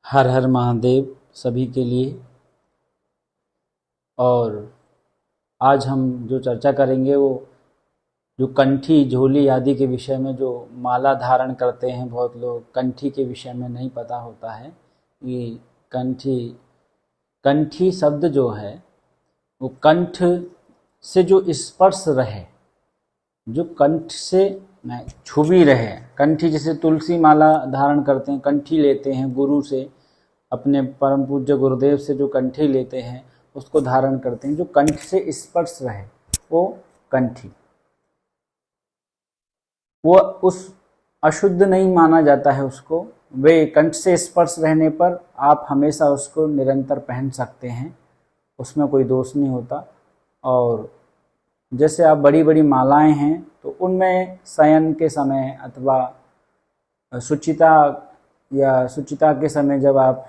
हर हर महादेव सभी के लिए। और आज हम जो चर्चा करेंगे वो जो कंठी झोली आदि के विषय में, जो माला धारण करते हैं बहुत लोग, कंठी के विषय में नहीं पता होता है। ये कंठी कंठी शब्द जो है वो कंठ से जो स्पर्श रहे, जो कंठ से छुबी रहे। कंठी जैसे तुलसी माला धारण करते हैं, कंठी लेते हैं गुरु से, अपने परम पूज्य गुरुदेव से जो कंठी लेते हैं उसको धारण करते हैं, जो कंठ से स्पर्श रहे वो कंठी। वो उस अशुद्ध नहीं माना जाता है उसको। वे कंठ से स्पर्श रहने पर आप हमेशा उसको निरंतर पहन सकते हैं, उसमें कोई दोष नहीं होता। और जैसे आप बड़ी बड़ी मालाएं हैं तो उनमें शयन के समय अथवा शुचिता के समय जब आप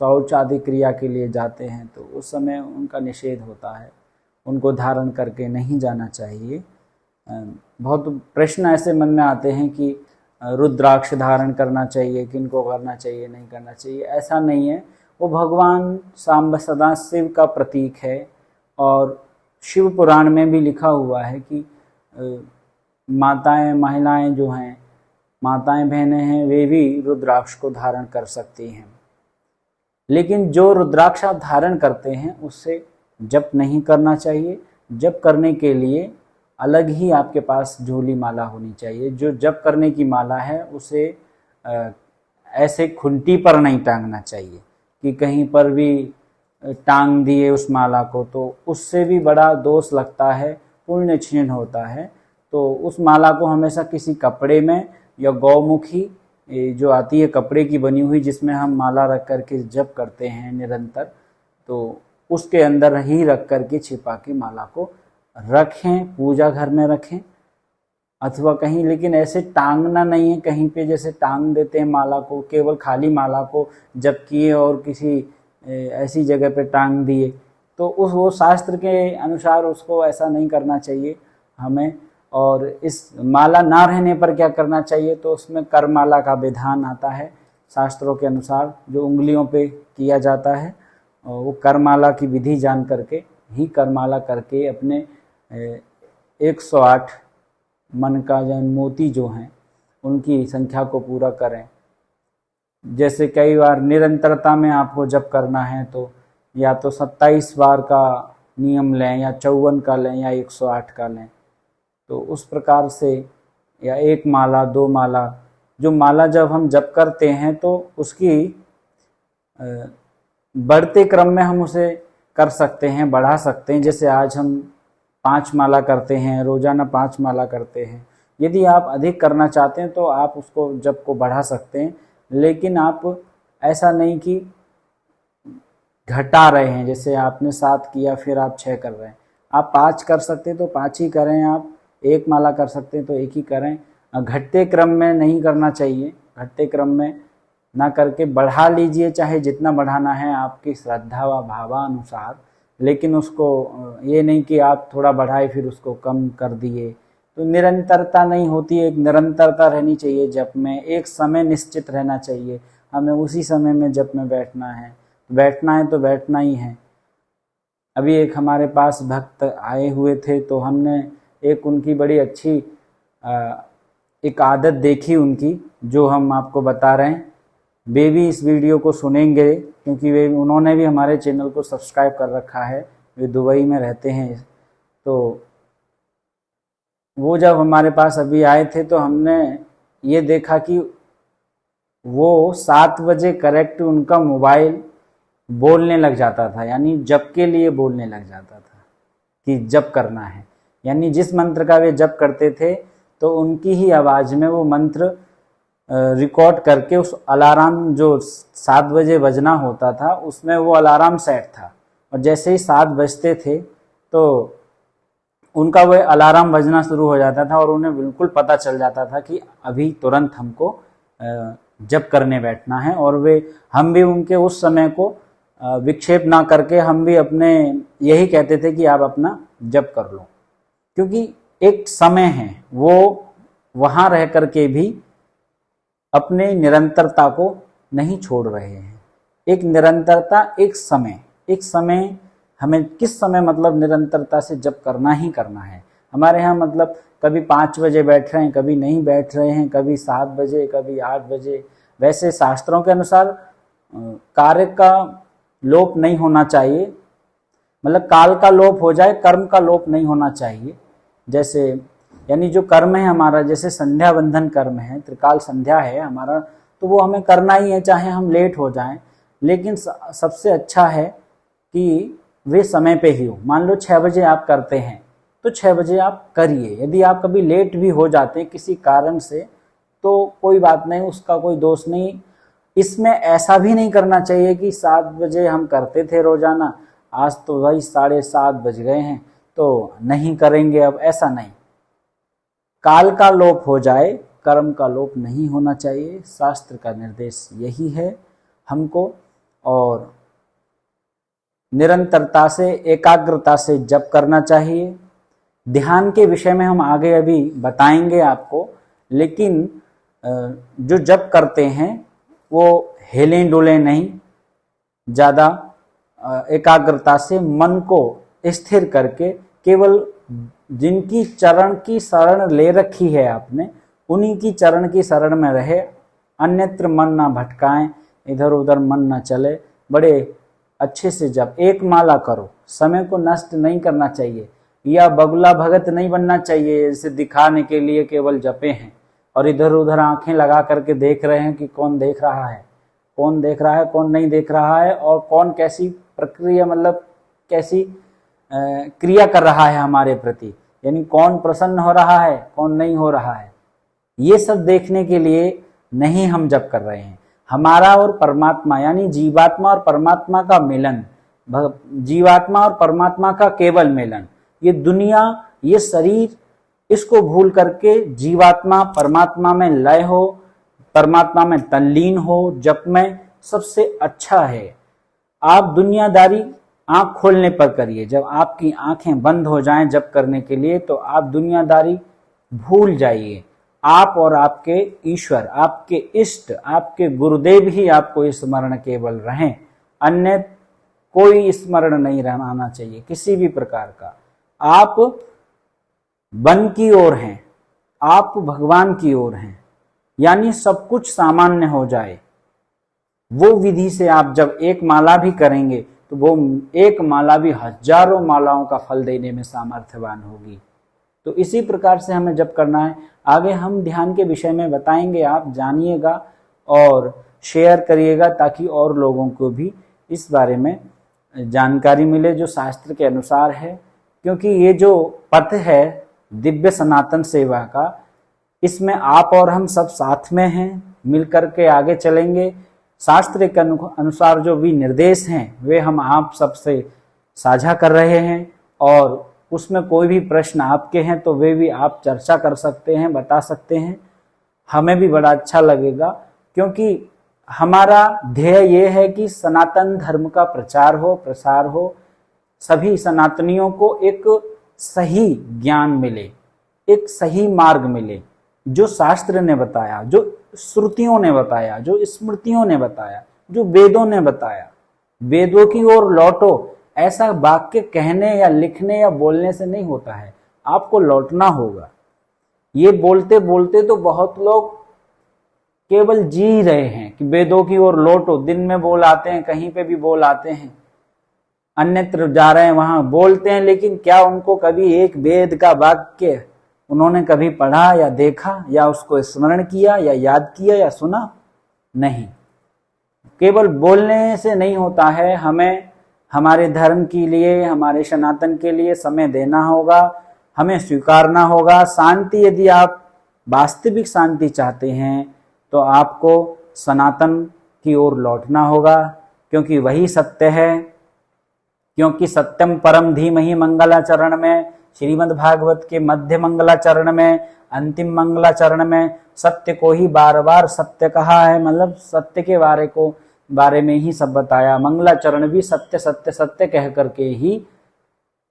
शौच आदि क्रिया के लिए जाते हैं तो उस समय उनका निषेध होता है, उनको धारण करके नहीं जाना चाहिए। बहुत प्रश्न ऐसे मन में आते हैं कि रुद्राक्ष धारण करना चाहिए, किनको करना चाहिए, नहीं करना चाहिए। ऐसा नहीं है, वो भगवान सांब सदा शिव का प्रतीक है। और शिव पुराण में भी लिखा हुआ है कि महिलाएं जो हैं, माताएं बहनें हैं, वे भी रुद्राक्ष को धारण कर सकती हैं। लेकिन जो रुद्राक्ष आप धारण करते हैं उससे जप नहीं करना चाहिए। जप करने के लिए अलग ही आपके पास झोली माला होनी चाहिए। जो जप करने की माला है उसे ऐसे खुंटी पर नहीं टांगना चाहिए कि कहीं पर भी टांग दिए उस माला को, तो उससे भी बड़ा दोष लगता है, पुण्य क्षीण होता है। तो उस माला को हमेशा किसी कपड़े में या गौमुखी जो आती है कपड़े की बनी हुई, जिसमें हम माला रख करके जप करते हैं निरंतर, तो उसके अंदर ही रख करके छिपा के माला को रखें, पूजा घर में रखें अथवा कहीं। लेकिन ऐसे टांगना नहीं है कहीं पे, जैसे टांग देते हैं माला को, केवल खाली माला को जप किए और किसी ऐसी जगह पे टांग दिए, तो वो शास्त्र के अनुसार उसको ऐसा नहीं करना चाहिए हमें। और इस माला ना रहने पर क्या करना चाहिए, तो उसमें करमाला का विधान आता है शास्त्रों के अनुसार, जो उंगलियों पे किया जाता है। और वो करमाला की विधि जान करके ही करमाला करके अपने 108 मन का जो मोती जो हैं उनकी संख्या को पूरा करें। जैसे कई बार निरंतरता में आपको जप करना है तो या तो 27 बार का नियम लें, या 54 का लें, या 108 का लें। तो उस प्रकार से, या एक माला, दो माला, जो माला जब हम जप करते हैं तो उसकी बढ़ते क्रम में हम उसे कर सकते हैं, बढ़ा सकते हैं। जैसे आज हम 5 माला करते हैं, रोजाना 5 माला करते हैं। यदि आप अधिक करना चाहते हैं तो आप उसको जप को बढ़ा सकते हैं, लेकिन आप ऐसा नहीं कि घटा रहे हैं। जैसे आपने 7 किया फिर आप 6 कर रहे हैं, आप 5 कर सकते हैं तो 5 ही करें, आप 1 माला कर सकते हैं तो 1 ही करें। घटते क्रम में नहीं करना चाहिए, घटते क्रम में ना करके बढ़ा लीजिए, चाहे जितना बढ़ाना है आपकी श्रद्धा व भावानुसार। लेकिन उसको ये नहीं कि आप थोड़ा बढ़ाए फिर उसको कम कर दिए, तो निरंतरता नहीं होती है। एक निरंतरता रहनी चाहिए जप में, एक समय निश्चित रहना चाहिए, हमें उसी समय में जप में बैठना है तो बैठना ही है। अभी एक हमारे पास भक्त आए हुए थे, तो हमने एक उनकी बड़ी अच्छी एक आदत देखी उनकी, जो हम आपको बता रहे हैं। वे भी इस वीडियो को सुनेंगे क्योंकि उन्होंने भी हमारे चैनल को सब्सक्राइब कर रखा है, वे दुबई में रहते हैं। तो वो जब हमारे पास अभी आए थे तो हमने ये देखा कि वो 7 बजे करेक्ट उनका मोबाइल बोलने लग जाता था, यानी जप के लिए बोलने लग जाता था कि जप करना है। यानी जिस मंत्र का वे जप करते थे तो उनकी ही आवाज़ में वो मंत्र रिकॉर्ड करके उस अलार्म जो 7 बजे बजना होता था उसमें वो अलार्म सेट था, और जैसे ही 7 बजते थे तो उनका वह अलार्म बजना शुरू हो जाता था और उन्हें बिल्कुल पता चल जाता था कि अभी तुरंत हमको जप करने बैठना है। और हम भी उनके उस समय को विक्षेप ना करके हम भी अपने यही कहते थे कि आप अपना जप कर लो, क्योंकि एक समय है, वो वहाँ रह करके भी अपने निरंतरता को नहीं छोड़ रहे हैं। एक निरंतरता, एक समय हमें किस समय मतलब निरंतरता से जप करना ही करना है। हमारे यहाँ मतलब कभी 5 बजे बैठ रहे हैं, कभी नहीं बैठ रहे हैं, कभी 7 बजे, कभी 8 बजे। वैसे शास्त्रों के अनुसार कार्य का लोप नहीं होना चाहिए, मतलब काल का लोप हो जाए, कर्म का लोप नहीं होना चाहिए। जैसे यानी जो कर्म है हमारा, जैसे संध्या बंधन कर्म है, त्रिकाल संध्या है हमारा, तो वो हमें करना ही है, चाहे हम लेट हो जाएं। लेकिन सबसे अच्छा है कि वे समय पे ही हो। मान लो 6 बजे आप करते हैं तो 6 बजे आप करिए। यदि आप कभी लेट भी हो जाते हैं किसी कारण से तो कोई बात नहीं, उसका कोई दोष नहीं। इसमें ऐसा भी नहीं करना चाहिए कि 7 बजे हम करते थे रोजाना, आज तो वही 7:30 बज गए हैं तो नहीं करेंगे अब, ऐसा नहीं। काल का लोप हो जाए, कर्म का लोप नहीं होना चाहिए। शास्त्र का निर्देश यही है हमको। और निरंतरता से, एकाग्रता से जप करना चाहिए। ध्यान के विषय में हम आगे अभी बताएंगे आपको, लेकिन जो जप करते हैं वो हेलें डुलें नहीं, ज़्यादा एकाग्रता से मन को स्थिर करके केवल जिनकी चरण की शरण ले रखी है आपने, उन्हीं की चरण की शरण में रहे, अन्यत्र मन ना भटकाएं, इधर उधर मन ना चले। बड़े अच्छे से जब एक माला करो, समय को नष्ट नहीं करना चाहिए, या बगुला भगत नहीं बनना चाहिए जैसे दिखाने के लिए केवल जपे हैं और इधर उधर आंखें लगा करके देख रहे हैं कि कौन देख रहा है, कौन देख रहा है, कौन नहीं देख रहा है, और कौन कैसी प्रक्रिया मतलब कैसी क्रिया कर रहा है हमारे प्रति, यानी कौन प्रसन्न हो रहा है, कौन नहीं हो रहा है। ये सब देखने के लिए नहीं हम जप कर रहे हैं। हमारा और परमात्मा यानी जीवात्मा और परमात्मा का मिलन, जीवात्मा और परमात्मा का केवल मिलन, ये दुनिया, ये शरीर, इसको भूल करके जीवात्मा परमात्मा में लय हो, परमात्मा में तल्लीन हो, जप में सबसे अच्छा है। आप दुनियादारी आंख खोलने पर करिए। जब आपकी आंखें बंद हो जाएं जप करने के लिए तो आप दुनियादारी भूल जाइए। आप और आपके ईश्वर, आपके इष्ट, आपके गुरुदेव ही आपको स्मरण केवल रहें, अन्य कोई स्मरण नहीं रहना चाहिए किसी भी प्रकार का। आप वन की ओर हैं, आप भगवान की ओर हैं, यानी सब कुछ सामान्य हो जाए। वो विधि से आप जब एक माला भी करेंगे तो वो एक माला भी हजारों मालाओं का फल देने में सामर्थ्यवान होगी। तो इसी प्रकार से हमें जप करना है। आगे हम ध्यान के विषय में बताएंगे, आप जानिएगा और शेयर करिएगा ताकि और लोगों को भी इस बारे में जानकारी मिले जो शास्त्र के अनुसार है। क्योंकि ये जो पथ है दिव्य सनातन सेवा का, इसमें आप और हम सब साथ में हैं, मिलकर के आगे चलेंगे। शास्त्र के अनुसार जो भी निर्देश हैं वे हम आप सबसे साझा कर रहे हैं, और उसमें कोई भी प्रश्न आपके हैं तो वे भी आप चर्चा कर सकते हैं, बता सकते हैं। हमें भी बड़ा अच्छा लगेगा, क्योंकि हमारा ध्येय ये है कि सनातन धर्म का प्रचार हो, प्रसार हो, सभी सनातनियों को एक सही ज्ञान मिले, एक सही मार्ग मिले, जो शास्त्र ने बताया, जो श्रुतियों ने बताया, जो स्मृतियों ने बताया, जो वेदों ने बताया। वेदों की ओर लौटो, ऐसा वाक्य कहने या लिखने या बोलने से नहीं होता है, आपको लौटना होगा। ये बोलते बोलते तो बहुत लोग केवल जी रहे हैं कि वेदों की ओर लौटो, दिन में बोल आते हैं, कहीं पे भी बोल आते हैं, अन्यत्र जा रहे हैं वहां बोलते हैं, लेकिन क्या उनको कभी एक वेद का वाक्य उन्होंने कभी पढ़ा या देखा या उसको स्मरण किया या याद किया या सुना? नहीं। केवल बोलने से नहीं होता है, हमें हमारे धर्म के लिए, हमारे सनातन के लिए समय देना होगा, हमें स्वीकारना होगा। शांति, यदि आप वास्तविक शांति चाहते हैं तो आपको सनातन की ओर लौटना होगा, क्योंकि वही सत्य है। क्योंकि सत्यम परम धीमहि मंगलाचरण में, श्रीमद् भागवत के मध्य मंगलाचरण में, अंतिम मंगलाचरण में सत्य को ही बार बार सत्य कहा है, मतलब सत्य के बारे में ही सब बताया। मंगलाचरण भी सत्य सत्य सत्य कह करके ही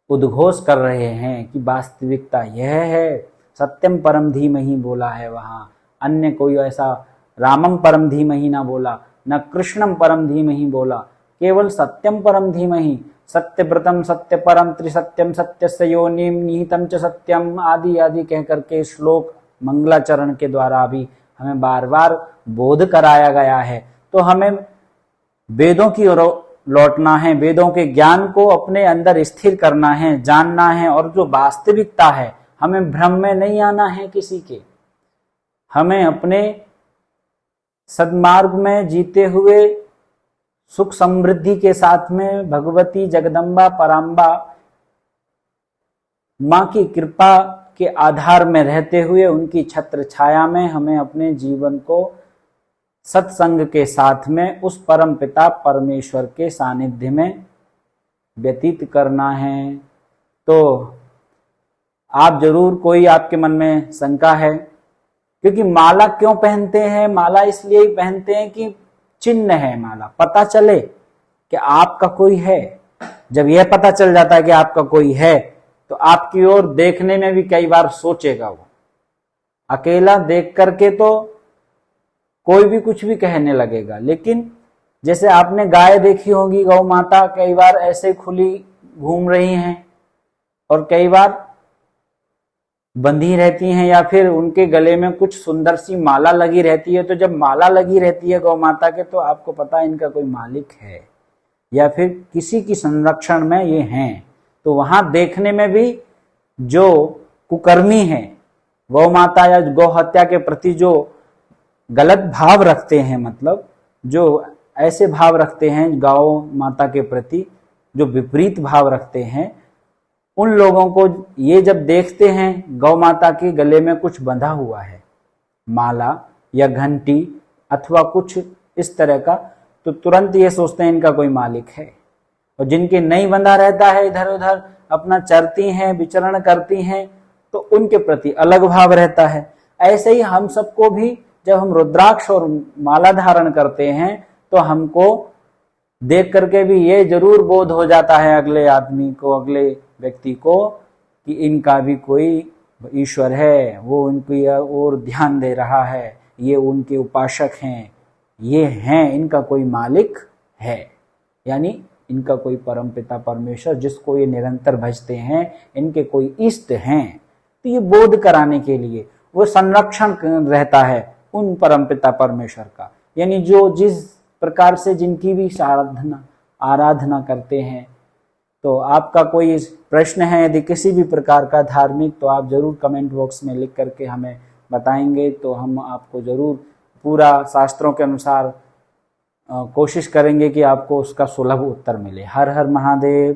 उद्घोष कर रहे हैं कि वास्तविकता यह है। सत्यम परम धीमहि बोला है वहां, अन्य कोई ऐसा रामम परम धीमहि ना बोला, न कृष्णम परम धीमहि बोला, केवल सत्यम परम धीमहि, सत्यव्रतम सत्य परम त्रिसत्यम सत्यस्य योनिम निहितम च सत्यम आदि आदि कह करके श्लोक मंगलाचरण के द्वारा भी हमें बार बार बोध कराया गया है। तो हमें वेदों की ओर लौटना है, वेदों के ज्ञान को अपने अंदर स्थिर करना है, जानना है, और जो वास्तविकता है, हमें भ्रम में नहीं आना है किसी के। हमें अपने सद्मार्ग में जीते हुए सुख समृद्धि के साथ में भगवती जगदम्बा पराम्बा मां की कृपा के आधार में रहते हुए उनकी छत्र छाया में हमें अपने जीवन को सत्संग के साथ में उस परम पिता परमेश्वर के सानिध्य में व्यतीत करना है। तो आप जरूर, कोई आपके मन में शंका है, क्योंकि माला क्यों पहनते हैं? माला इसलिए ही पहनते हैं कि चिन्ह है माला, पता चले कि आपका कोई है। जब यह पता चल जाता है कि आपका कोई है, तो आपकी ओर देखने में भी कई बार सोचेगा। वो अकेला देख करके तो कोई भी कुछ भी कहने लगेगा, लेकिन जैसे आपने गाय देखी होगी, गौ माता कई बार ऐसे खुली घूम रही हैं और कई बार बंधी रहती हैं, या फिर उनके गले में कुछ सुंदर सी माला लगी रहती है। तो जब माला लगी रहती है गौ माता के, तो आपको पता है इनका कोई मालिक है या फिर किसी की संरक्षण में ये हैं। तो वहां देखने में भी जो कुकर्मी है, गौ माता या गौ हत्या के प्रति जो गलत भाव रखते हैं, मतलब जो ऐसे भाव रखते हैं गौ माता के प्रति, जो विपरीत भाव रखते हैं, उन लोगों को ये जब देखते हैं गौ माता के गले में कुछ बंधा हुआ है, माला या घंटी अथवा कुछ इस तरह का, तो तुरंत ये सोचते हैं इनका कोई मालिक है। और जिनके नहीं बंधा रहता है, इधर उधर अपना चरती हैं, विचरण करती हैं, तो उनके प्रति अलग भाव रहता है। ऐसे ही हम सबको भी जब हम रुद्राक्ष और माला धारण करते हैं, तो हमको देख करके भी ये जरूर बोध हो जाता है अगले आदमी को, अगले व्यक्ति को, कि इनका भी कोई ईश्वर है, वो उनकी ओर ध्यान दे रहा है, ये उनके उपासक हैं, ये हैं, इनका कोई मालिक है, यानी इनका कोई परमपिता परमेश्वर जिसको ये निरंतर भजते हैं, इनके कोई इष्ट हैं। तो ये बोध कराने के लिए वो संरक्षण रहता है उन परमपिता परमेश्वर का, यानी जो जिस प्रकार से जिनकी भी आराधना करते हैं। तो आपका कोई प्रश्न है यदि किसी भी प्रकार का धार्मिक, तो आप जरूर कमेंट बॉक्स में लिख करके हमें बताएंगे, तो हम आपको जरूर पूरा शास्त्रों के अनुसार कोशिश करेंगे कि आपको उसका सुलभ उत्तर मिले। हर हर महादेव।